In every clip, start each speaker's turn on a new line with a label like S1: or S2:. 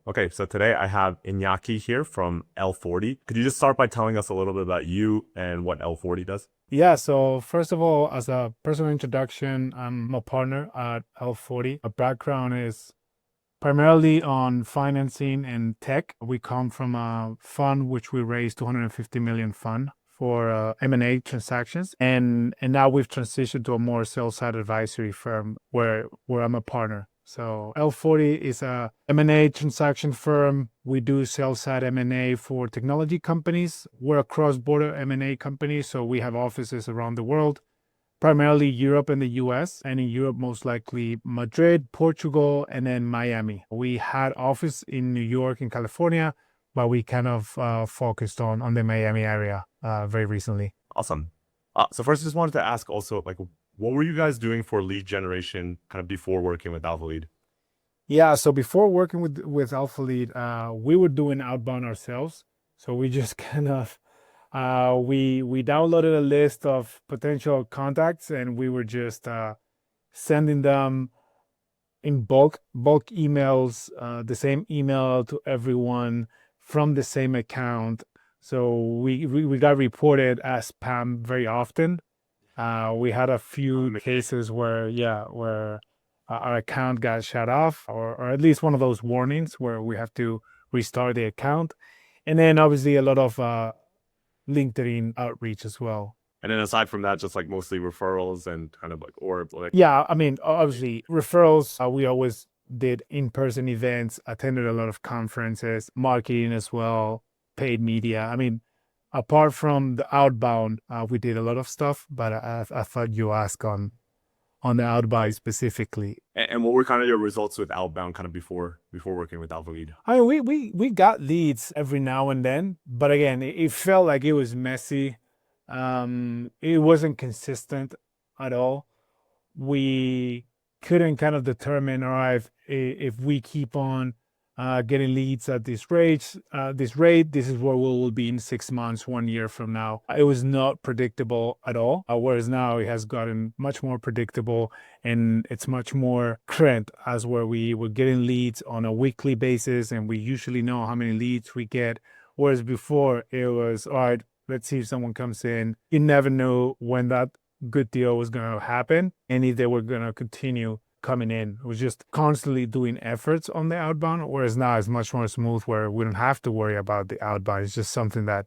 S1: Okay, so today I have Iñaki here from L40. Could you just start by telling us a little bit about you and what L40 does?
S2: Yeah, so first of all, as a personal introduction, I'm a partner at L40. Our background is primarily on financing and tech. We come from a fund which we raised 250 million fund for M&A transactions, and now we've transitioned to a more sell-side advisory firm where I'm a partner. So L40 is a M&A transaction firm. We do sell-side M&A for technology companies. We're a cross-border M&A company, so we have offices around the world, primarily Europe and the US, and in Europe, most likely Madrid, Portugal, and then Miami. We had office in New York and California, but we kind of focused on the Miami area very recently.
S1: Awesome. So first, I just wanted to ask also, like, what were you guys doing for lead generation kind of before working with Alpha Lead?
S2: Yeah, so before working with Alpha Lead, we were doing outbound ourselves. So we just kind of we downloaded a list of potential contacts, and we were just sending them in bulk emails, the same email to everyone from the same account. So we got reported as spam very often. We had a few cases where, yeah, where our account got shut off, or at least one of those warnings where we have to restart the account. And then obviously a lot of LinkedIn outreach as well.
S1: And then aside from that, just like mostly referrals and kind of like, or like,
S2: Yeah, I mean, obviously referrals, we always did in-person events, attended a lot of conferences, marketing as well, paid media. I mean, apart from the outbound, we did a lot of stuff, but I thought you asked on the outbound specifically.
S1: and what were kind of your results with outbound kind of before working with Alpha Lead?
S2: I mean, we got leads every now and then, but again, it felt like it was messy. It wasn't consistent at all. We couldn't kind of determine, all right, if we keep on getting leads at this rate, this is where we will be in 6 months, 1 year from now. It was not predictable at all. Whereas now it has gotten much more predictable, and it's much more current, as where we were getting leads on a weekly basis, and we usually know how many leads we get. Whereas before it was, all right, let's see if someone comes in. You never know when that good deal was going to happen and if they were going to continue coming in. It was just constantly doing efforts on the outbound, whereas now it's much more smooth where we don't have to worry about the outbound. It's just something that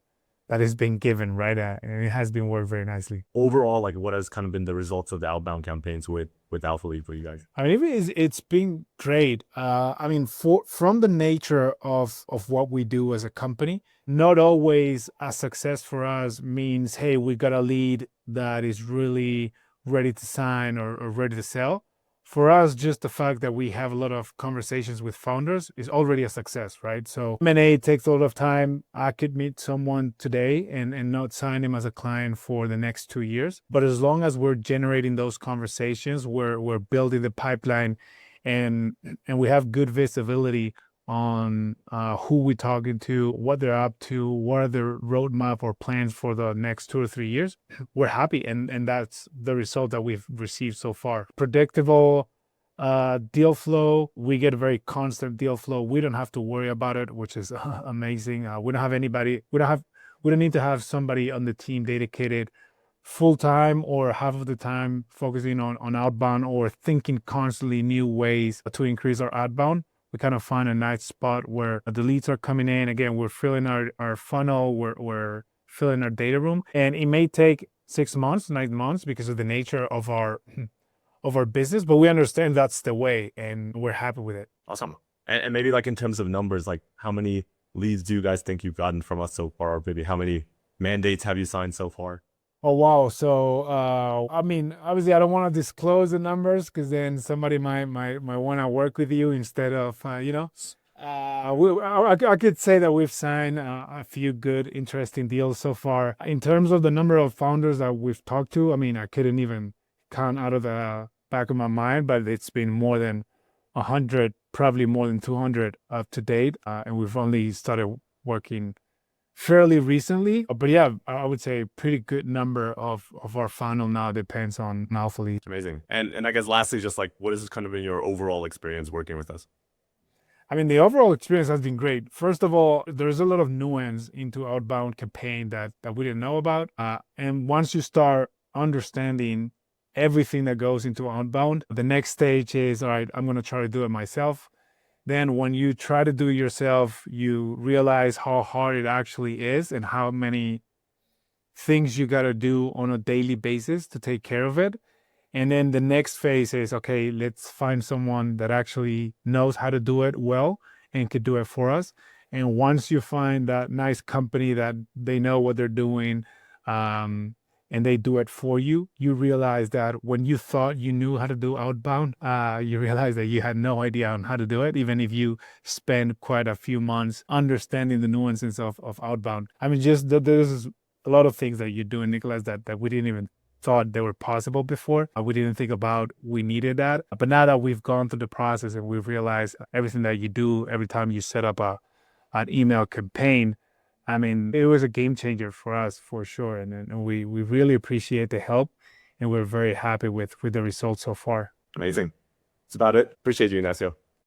S2: has been given, right? And it has been worked very nicely.
S1: Overall, like, what has kind of been the results of the outbound campaigns with Alpha Lead for you guys?
S2: I mean, it's been great. I mean, from the nature of what we do as a company, not always a success for us means, hey, we got a lead that is really ready to sign or ready to sell. For us, just the fact that we have a lot of conversations with founders is already a success, right? So M&A takes a lot of time. I could meet someone today and not sign him as a client for the next 2 years. But as long as we're generating those conversations, we're building the pipeline, and we have good visibility on who we're talking to, what they're up to, what are their roadmap or plans for the next 2 or 3 years, we're happy. And that's the result that we've received so far. Predictable deal flow. We get a very constant deal flow. We don't have to worry about it, which is amazing. We don't have anybody, we don't need to have somebody on the team dedicated full time or half of the time focusing on outbound or thinking constantly new ways to increase our outbound. We kind of find a nice spot where the leads are coming in. Again, we're filling our funnel, we're filling our data room, and it may take 6 months, 9 months because of the nature of our business, but we understand that's the way, and we're happy with it.
S1: Awesome. And maybe like in terms of numbers, like how many leads do you guys think you've gotten from us so far? Or maybe how many mandates have you signed so far?
S2: Oh wow! So I mean, obviously, I don't want to disclose the numbers because then somebody might want to work with you instead of I could say that we've signed a few good, interesting deals so far. In terms of the number of founders that we've talked to, I mean, I couldn't even count out of the back of my mind, but it's been more than 100, probably more than 200 up to date, and we've only started working fairly recently. But yeah, I would say a pretty good number of our funnel now depends on Alpha Lead.
S1: Amazing. And I guess lastly, just like what has kind of been your overall experience working with us?
S2: I mean, the overall experience has been great. First of all, there's a lot of nuance into outbound campaign that we didn't know about. And once you start understanding everything that goes into outbound, the next stage is, all right, I'm going to try to do it myself. Then when you try to do it yourself, you realize how hard it actually is and how many things you got to do on a daily basis to take care of it. And then the next phase is, okay, let's find someone that actually knows how to do it well and could do it for us. And once you find that nice company that they know what they're doing, and they do it for you, you realize that when you thought you knew how to do outbound, you realize that you had no idea on how to do it, even if you spend quite a few months understanding the nuances of outbound. I mean, just there's a lot of things that you're doing, Nicholas, that we didn't even thought they were possible before. We didn't think about we needed that. But now that we've gone through the process and we've realized everything that you do every time you set up an email campaign, I mean, it was a game changer for us for sure. And we really appreciate the help, and we're very happy with the results so far.
S1: Amazing. That's about it. Appreciate you, Ignacio.